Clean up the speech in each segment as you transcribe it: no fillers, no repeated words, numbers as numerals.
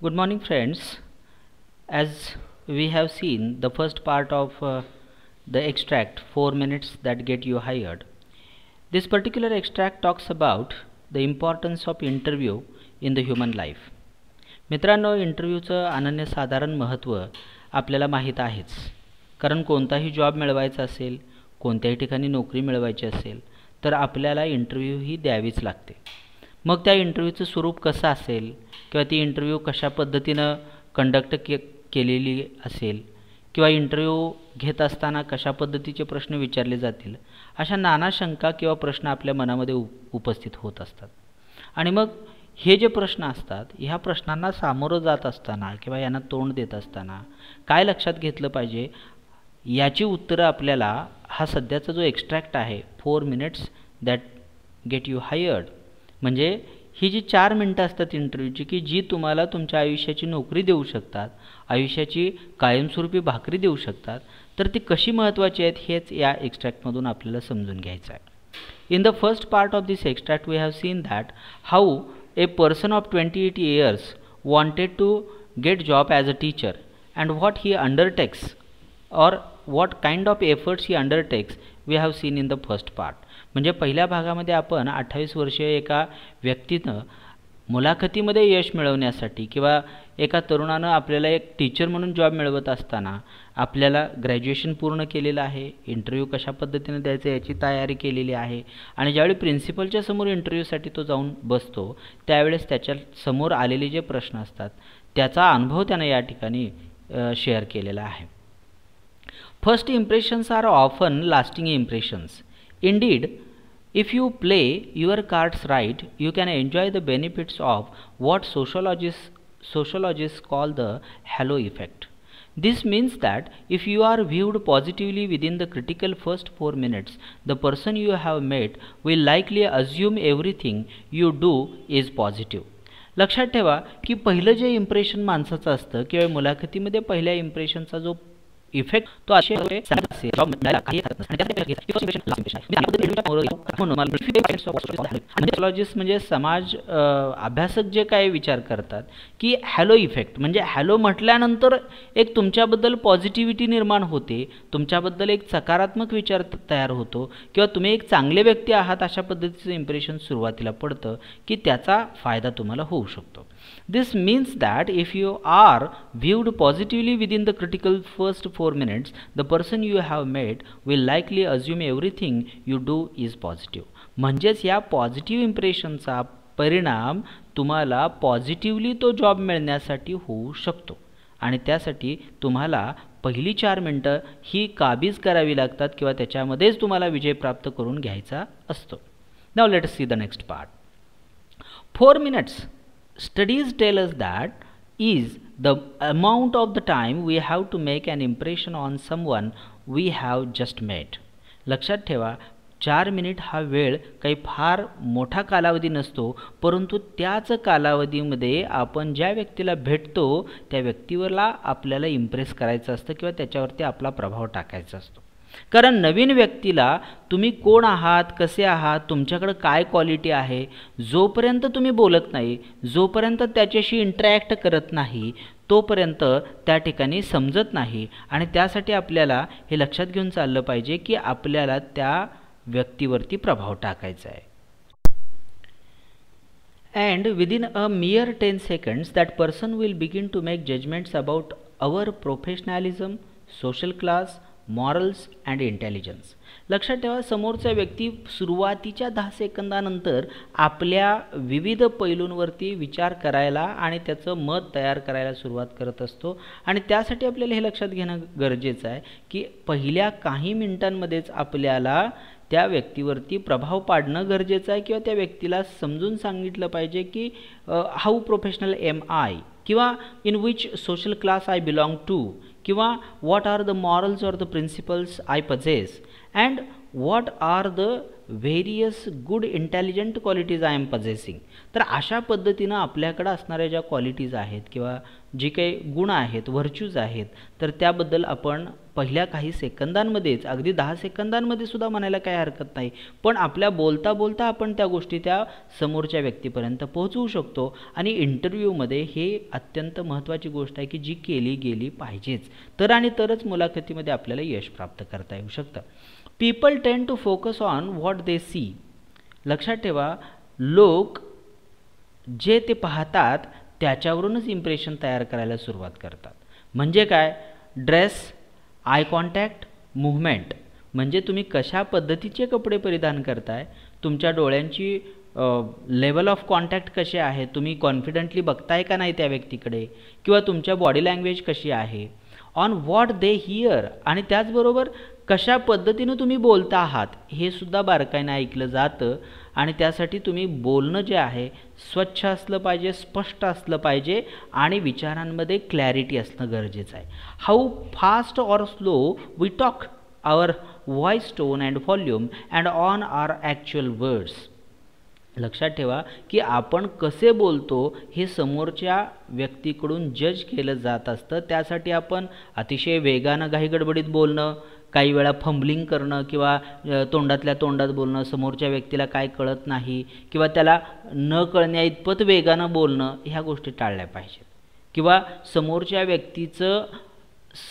Good morning, friends. As we have seen the first part of the extract, 4 minutes that get you hired. This particular extract talks about the importance of interview in the human life. मित्रांनो, इंटरव्ह्यूचं अनन्यसाधारण महत्त्व आपल्याला माहीत आहेच. कारण कोणताही job मिळवायचा असेल, कोणत्याही ठिकाणी नोकरी मिळवायची असेल तर आपल्याला इंटरव्ह्यू ही द्यावीच लागते. मग त्या इंटरव्ह्यूचं स्वरूप कसं असेल किंवा ती इंटरव्ह्यू कशा पद्धतीनं कंडक्ट केलेली असेल किंवा इंटरव्ह्यू घेत असताना कशा पद्धतीचे प्रश्न विचारले जातील, अशा नाना शंका किंवा प्रश्न आपल्या मनामध्ये उपस्थित होत असतात. आणि मग हे जे प्रश्न असतात, ह्या प्रश्नांना सामोरं जात असताना किंवा यांना तोंड देत असताना काय लक्षात घेतलं पाहिजे याची उत्तरं आपल्याला हा सध्याचा जो एक्स्ट्रॅक्ट आहे 4 minutes that get you hired, म्हणजे ही जी 4 मिनटं असतात इंटरव्ह्यूची की जी तुम्हाला तुमच्या आयुष्याची नोकरी देऊ शकतात, आयुष्याची कायमस्वरूपी भाकरी देऊ शकतात, तर ती कशी महत्त्वाची आहेत हेच या एक्स्ट्रॅक्टमधून आपल्याला समजून घ्यायचं आहे. In the first part of this extract we have seen that how a person of 28 years wanted to get job as a teacher and what he undertakes or what kind of efforts he undertakes we have seen in the first part. म्हणजे पहिल्या भागामध्ये आपण 28 वर्षीय एका व्यक्तीनं मुलाखतीमध्ये यश मिळवण्यासाठी किंवा एका तरुणानं आपल्याला एक टीचर म्हणून जॉब मिळवत असताना आपल्याला ग्रॅज्युएशन पूर्ण केलेलं आहे, इंटरव्ह्यू कशा पद्धतीने द्यायचं याची तयारी केलेली आहे आणि ज्यावेळी प्रिन्सिपलच्या समोर इंटरव्ह्यूसाठी तो जाऊन बसतो त्यावेळेस त्याच्या समोर आलेले जे प्रश्न असतात त्याचा अनुभव त्याने या ठिकाणी शेअर केलेला आहे. First impressions are often lasting impressions. Indeed, if you play your cards right, you can enjoy the benefits of what sociologists call the halo effect. This means that if you are viewed positively within the critical first 4 minutes, the person you have met will likely assume everything you do is positive. लक्षात ठेवा की पहिलं जे impression माणसाचं असतं किंवा मुलाखतीमध्ये पहिल्या इम्प्रेशनचा जो इफेक्ट तो सोशलॉजिस्ट म्हणजे समाज अभ्यासक जे काय विचार करतात की हॅलो इफेक्ट म्हणजे हॅलो म्हटल्यानंतर एक तुमच्याबद्दल पॉझिटिव्हिटी निर्माण होते, तुमच्याबद्दल एक सकारात्मक विचार तयार होतो किंवा तुम्ही एक चांगले व्यक्ती आहात अशा पद्धतीचं इम्प्रेशन सुरुवातीला पडतं की त्याचा फायदा तुम्हाला होऊ शकतो. This means that if you are viewed positively within the critical first 4 minutes, the person you have met will likely assume everything you do is positive. म्हणजेच या पॉझिटिव्ह इम्प्रेशनचा परिणाम तुम्हाला पॉझिटिव्हली तो जॉब मिळण्यासाठी होऊ शकतो आणि त्यासाठी तुम्हाला पहिली 4 मिनिटं ही काबीज करावी लागतात किंवा त्याच्यामध्येच तुम्हाला विजय प्राप्त करून घ्यायचा असतो. Now let us see the next part. 4 minutes. Studies tell us that is the amount of the time we have to make an impression on someone we have just met. लक्षात ठेवा 4 मिनिट हा वेळ काही फार मोठा कालावधी नसतो, परंतु त्याच कालावधीमध्ये आपण ज्या व्यक्तीला भेटतो त्या व्यक्तीवरला आपल्याला इम्प्रेस करायचं असतं किंवा त्याच्यावरती आपला प्रभाव टाकायचा असतो. कारण नवीन व्यक्तीला तुम्ही कोण आहात, कसे आहात, तुमच्याकडे काय क्वालिटी आहे, जोपर्यंत तुम्ही बोलत नाही, जोपर्यंत त्याच्याशी इंटरॅक्ट करत नाही तोपर्यंत त्या ठिकाणी समजत नाही आणि त्यासाठी आपल्याला हे लक्षात घेऊन चाललं पाहिजे की आपल्याला त्या व्यक्तीवरती प्रभाव टाकायचा आहे. And within a mere 10 seconds that person will begin to make judgments about our professionalism, social class, morals and intelligence. लक्षात ठेवा समोरचा व्यक्ती सुरुवातीच्या 10 सेकंदानंतर आपल्या विविध पैलूंवरती विचार करायला आणि त्याचं मत तयार करायला सुरुवात करत असतो आणि त्यासाठी आपल्याला हे लक्षात घेणं गरजेचं आहे की पहिल्या काही मिनिटांमध्येच आपल्याला त्या व्यक्तीवरती प्रभाव पाडणं गरजेचं आहे किंवा त्या व्यक्तीला समजून सांगितलं पाहिजे की हाऊ प्रोफेशनल एम आय किंवा in which social class I belong to किंवा what are the morals or the principles I possess and what are the various good intelligent qualities I am possessing. तर अशा पद्धतीनं आपल्याकडे असणाऱ्या ज्या qualities आहेत किंवा जी काही गुण आहेत, व्हर्च्यूज आहेत, तर त्याबद्दल आपण पहिल्या काही सेकंदांमध्येच, अगदी 10 सेकंदांमध्ये सुद्धा म्हणायला काही हरकत नाही, पण आपल्या बोलता बोलता आपण त्या गोष्टी त्या समोरच्या व्यक्तीपर्यंत पोहोचवू शकतो. आणि इंटरव्ह्यूमध्ये हे अत्यंत महत्त्वाची गोष्ट आहे की जी केली गेली पाहिजेच, तर आणि तरच मुलाखतीमध्ये आपल्याला यश प्राप्त करता येऊ शकतं. People tend to focus on what they see. लक्षात ठेवा, लोक जे ते पाहतात त्याच्यावरूनच इम्प्रेशन तयार करायला सुरुवात करतात. म्हणजे काय? Dress, eye contact, movement. म्हणजे तुम्ही कशा पद्धतीचे कपडे परिधान करताय, तुमच्या डोळ्यांची लेवल ऑफ कॉन्टॅक्ट कसे आहे, तुम्ही कॉन्फिडंटली बघताय का नाही त्या व्यक्तीकडे, किंवा तुमच्या बॉडी लँग्वेज कशी आहे, ऑन व्हॉट दे हिअर. आणि त्याचबरोबर कशा पद्धतीनं तुम्ही बोलता आहात हे सुद्धा बारकाईने ऐकलं जातं. आणि त्यासाठी तुम्ही बोलणं जे आहे स्वच्छ असलं पाहिजे, स्पष्ट असलं पाहिजे आणि विचारांमध्ये क्लॅरिटी असणं गरजेचं आहे. How fast or slow we talk, our voice tone and volume and on our actual words. लक्षात ठेवा की आपण कसे बोलतो हे समोरच्या व्यक्तीकडून जज केलं जात असतं. त्यासाठी आपण अतिशय वेगानं घाईगडबडीत बोलणं, काही वेळा फंबलिंग करणं किंवा तोंडातल्या तोंडात बोलणं, समोरच्या व्यक्तीला काय कळत नाही किंवा त्याला न कळण्या इतपत वेगानं बोलणं, ह्या गोष्टी टाळल्या पाहिजेत. किंवा समोरच्या व्यक्तीचं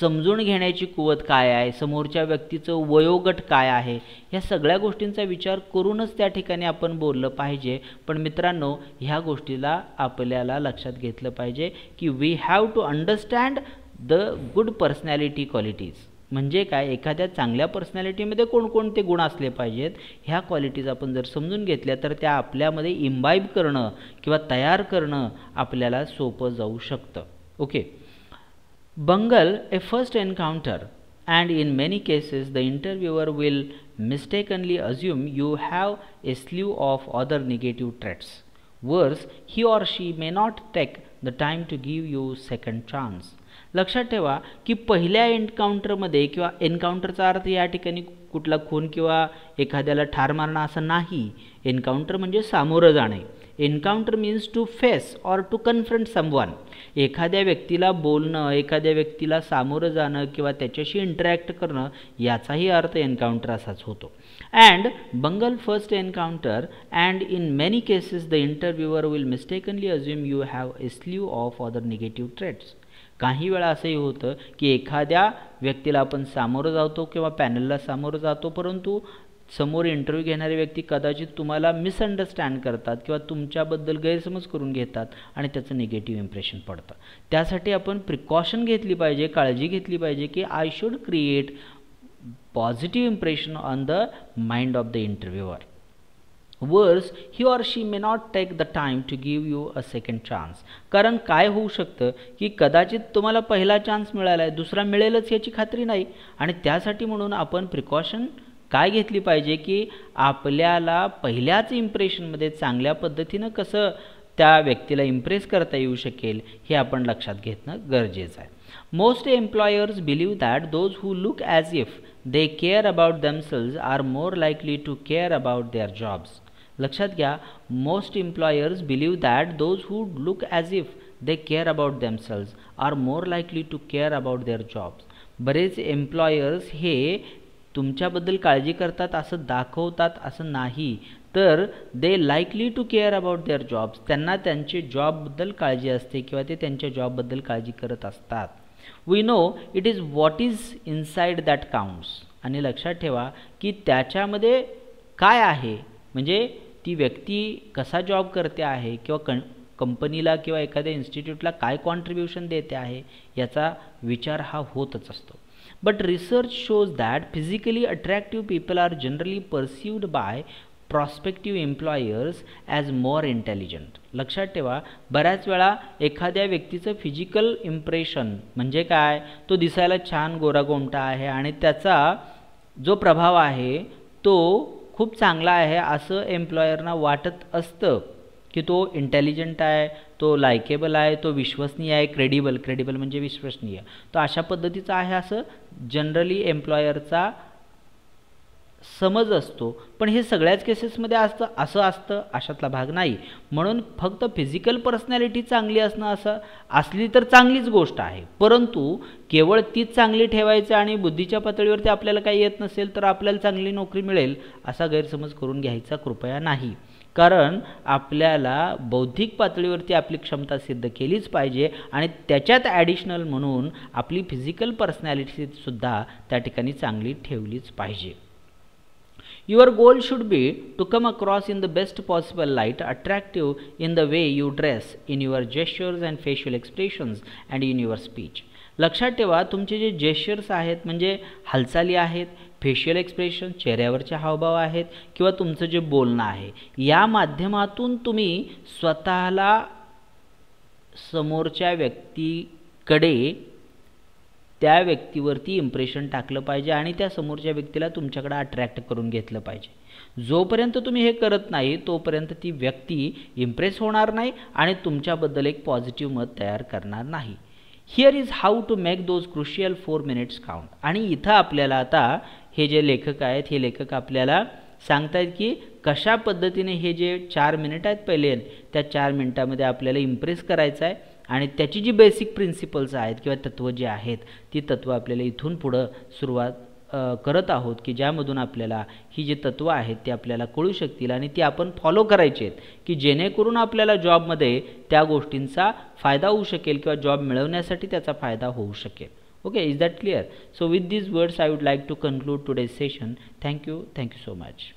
समजून घेण्याची कुवत काय आहे, समोरच्या व्यक्तीचं वयोगट काय आहे, ह्या सगळ्या गोष्टींचा विचार करूनच त्या ठिकाणी आपण बोललं पाहिजे. पण मित्रांनो, ह्या गोष्टीला आपल्याला लक्षात घेतलं पाहिजे की we have to understand the good personality qualities. म्हणजे काय? एखाद्या चांगल्या पर्सनॅलिटीमध्ये कोणकोणते गुण असले पाहिजेत, ह्या क्वालिटीज आपण जर समजून घेतल्या तर त्या आपल्यामध्ये इम्बाईब करणं किंवा तयार करणं आपल्याला सोपं जाऊ शकतं. Okay. Bungle a first encounter, and in many cases the interviewer will mistakenly assume you have a slew of other negative traits. Worse, he or she may not take the time to give you second chance. लक्षात ठेवा की पहिल्या एन्काउंटरमध्ये, किंवा एन्काउंटरचा अर्थ या ठिकाणी कुठला खून किंवा एखाद्याला ठार मारणं असं नाही. एन्काउंटर म्हणजे सामोरं जाणे. Encounter means to face or to confront someone. एखाद्या व्यक्तीला बोलणं, एखाद्या व्यक्तीला सामोरं जाणं किंवा त्याच्याशी इंटरॅक्ट करणं, याचाही अर्थ एन्काउंटर असाच होतो. And bungle first encounter and in many cases the interviewer will mistakenly assume you have a sleeve of other negative traits. काही वेळा असंही होतं की एखाद्या व्यक्तीला आपण सामोरं जातो किंवा पॅनलला सामोरं जातो, परंतु समोर इंटरव्ह्यू घेणारे व्यक्ती कदाचित तुम्हाला मिसअंडरस्टँड करतात किंवा तुमच्याबद्दल गैरसमज करून घेतात आणि त्याचं निगेटिव्ह इम्प्रेशन पडतं. त्यासाठी आपण प्रिकॉशन घेतली पाहिजे, काळजी घेतली पाहिजे की I should create positive impression on the mind of the इंटरव्ह्यूअर. Worse, he or she may not take the time to give you a second chance. कारण काय होऊ शकतं की कदाचित तुम्हाला पहिला चान्स मिळाला आहे, दुसरा मिळेलच याची खात्री नाही. आणि त्यासाठी म्हणून आपण प्रिकॉशन काय घेतली पाहिजे की आपल्याला पहिल्याच इम्प्रेशनमध्ये चांगल्या पद्धतीनं कसं त्या व्यक्तीला इम्प्रेस करता येऊ शकेल हे आपण लक्षात घेणं गरजेचं आहे. Most employers believe that those who look as if they care about themselves are more likely to care about their jobs. लक्षात घ्या, most employers believe that those who look as if they care about themselves are more likely to care about their jobs. बरेच employers हे तुमच्याबद्दल काळजी करतात असं दाखवतात असं नाही, तर they likely to care about their jobs. त्यांना त्यांचे जॉबबद्दल काळजी असते किंवा ते त्यांच्या जॉबबद्दल काळजी करत असतात. We know it is what is inside that counts. आणि लक्षात ठेवा की त्याच्यामध्ये काय आहे, म्हणजे ती व्यक्ती कसा जॉब करते आहे किंवा कंपनीला किंवा एखाद्या इन्स्टिट्यूटला काय कॉन्ट्रीब्युशन देते आहे याचा विचार हा होतच असतो. But research shows that physically attractive people are generally perceived by prospective employers as more intelligent. लक्षात ठेवा, बऱ्याच वेळा एखाद्या व्यक्तीचं फिजिकल इम्प्रेशन म्हणजे काय, तो दिसायला छान गोरागोमटा आहे आणि त्याचा जो प्रभाव आहे तो खूप चांगला आहे असं एम्प्लॉयरना वाटत असतं की तो इंटेलिजंट आहे, तो लायकेबल आहे, तो विश्वसनीय आहे, क्रेडिबल म्हणजे विश्वसनीय, तो अशा पद्धतीचा आहे असं जनरली एम्प्लॉयरचा समज असतो, पण हे सगळ्याच केसेसमध्ये असं असतं अशातला भाग नाही. म्हणून फक्त फिजिकल पर्सनॅलिटी चांगली असली तर चांगलीच गोष्ट आहे, परंतु केवळ तीच चांगली ठेवायचं आणि बुद्धीच्या पातळीवरती आपल्याला काही येत नसेल तर आपल्याला चांगली नोकरी मिळेल असा गैरसमज करून घ्यायचा कृपया नाही. कारण आपल्याला बौद्धिक पातळीवरती आपली क्षमता सिद्ध केलीच पाहिजे आणि त्याच्यात ॲडिशनल म्हणून आपली फिजिकल पर्सनॅलिटीसुद्धा त्या ठिकाणी चांगली ठेवलीच पाहिजे. Your goal should be to come across in the best possible light, attractive in the way you dress, in your gestures and facial expressions and in your speech. लक्षात ठेवा, तुमचे जे जेस्चर्स आहेत म्हणजे हालचाली आहेत, फेशियल एक्सप्रेशन चेहऱ्यावरचे हावभाव आहेत किंवा तुमचं जे बोलणं आहे, या माध्यमातून तुम्ही स्वतःला समोरच्या व्यक्तीकडे त्या व्यक्तीवरती इम्प्रेशन टाकलं पाहिजे आणि त्या समोरच्या व्यक्तीला तुमच्याकडे अट्रॅक्ट करून घेतलं पाहिजे. जोपर्यंत तुम्ही हे करत नाही तोपर्यंत ती व्यक्ती इम्प्रेस होणार नाही आणि तुमच्याबद्दल एक पॉझिटिव्ह मत तयार करणार नाही. Here is how to make those crucial 4 minutes count. आणि इथं आपल्याला आता हे जे लेखक आहेत हे लेखक आपल्याला सांगतायत की कशा पद्धतीने हे जे 4 मिनिट आहेत पहिले त्या 4 मिनिटामध्ये आपल्याला इम्प्रेस करायचं आहे आणि त्याची जी बेसिक प्रिन्सिपल्स आहेत किंवा तत्त्व जे आहेत ती तत्त्व आपल्याला इथून पुढं सुरुवात करत आहोत की ज्यामधून आपल्याला ही जी तत्त्व आहेत ती आपल्याला कळू शकतील आणि ती आपण फॉलो करायची आहेत की जेणेकरून आपल्याला जॉबमध्ये त्या गोष्टींचा फायदा होऊ शकेल किंवा जॉब मिळवण्यासाठी त्याचा फायदा होऊ शकेल. Okay, is that clear? So with these words I would like to conclude today's session. Thank you so much.